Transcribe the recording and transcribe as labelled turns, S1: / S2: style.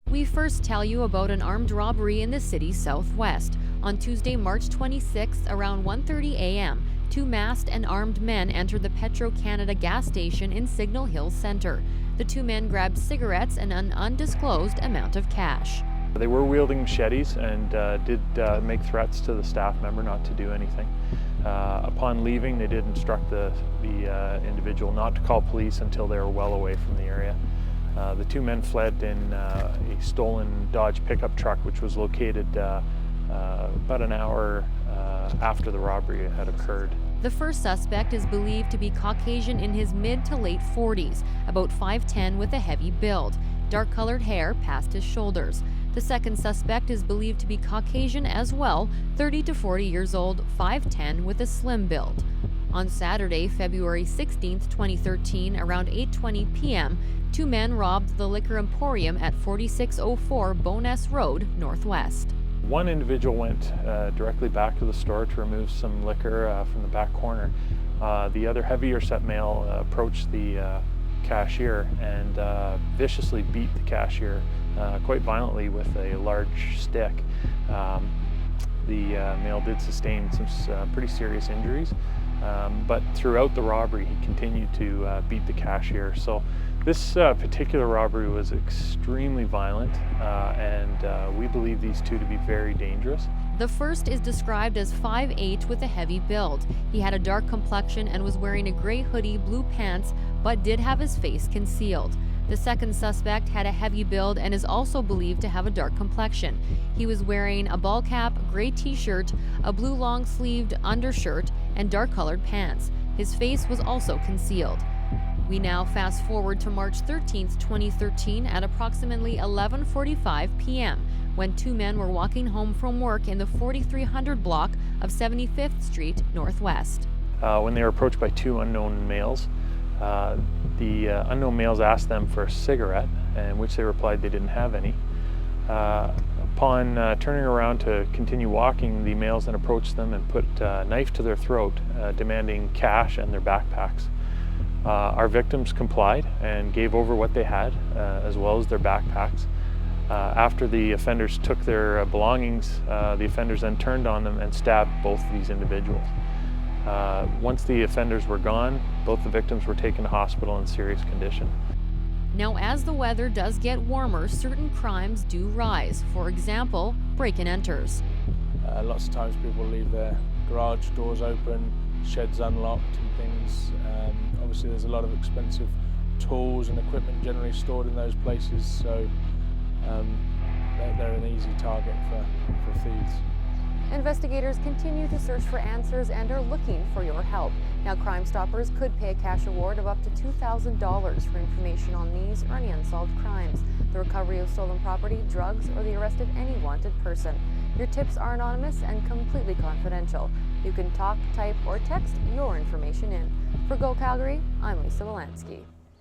S1: We first tell you about an armed robbery in the city's southwest. On Tuesday, March 26th, around 1:30 a.m., two masked and armed men entered the Petro-Canada gas station in Signal Hill Centre. The two men grabbed cigarettes and an undisclosed amount of cash.
S2: They were wielding machetes and did make threats to the staff member not to do anything. Upon leaving, they did instruct the individual not to call police until they were well away from the area. The two men fled in a stolen Dodge pickup truck, which was located about an hour after the robbery had occurred.
S1: The first suspect is believed to be Caucasian in his mid to late 40s, about 5'10" with a heavy build, dark-colored hair past his shoulders. The second suspect is believed to be Caucasian as well, 30 to 40 years old, 5'10" with a slim build. On Saturday, February 16, 2013, around 8:20 p.m., two men robbed the Liquor Emporium at 4604 Bowness Road, Northwest.
S2: One individual went directly back to the store to remove some liquor from the back corner. The other heavier set male approached the cashier and viciously beat the cashier quite violently with a large stick. The male did sustain some pretty serious injuries, but throughout the robbery he continued to beat the cashier. So this particular robbery was extremely violent, and we believe these two to be very dangerous.
S1: The first is described as 5'8" with a heavy build. He had a dark complexion and was wearing a gray hoodie, blue pants, but did have his face concealed. The second suspect had a heavy build and is also believed to have a dark complexion. He was wearing a ball cap, gray t-shirt, a blue long-sleeved undershirt, and dark-colored pants. His face was also concealed. We now fast forward to March 13, 2013 at approximately 11:45 p.m. when two men were walking home from work in the 4300 block of 75th Street Northwest.
S2: When they were approached by two unknown males, the unknown males asked them for a cigarette, in which they replied they didn't have any. Upon turning around to continue walking, the males then approached them and put a knife to their throat, demanding cash and their backpacks. Our victims complied and gave over what they had, as well as their backpacks. After the offenders took their belongings, the offenders then turned on them and stabbed both of these individuals. Once the offenders were gone, both the victims were taken to hospital in serious condition.
S1: Now, as the weather does get warmer, certain crimes do rise. For example, break-and-enters.
S3: Lots of times people leave their garage doors open, sheds unlocked and things. Obviously there's a lot of expensive tools and equipment generally stored in those places, so they're an easy target for thieves.
S1: Investigators continue to search for answers and are looking for your help. Now, Crime Stoppers could pay a cash award of up to $2,000 for information on these or any unsolved crimes, the recovery of stolen property, drugs, or the arrest of any wanted person. Your tips are anonymous and completely confidential. You can talk, type, or text your information in. For Go Calgary, I'm Lisa Wolanski.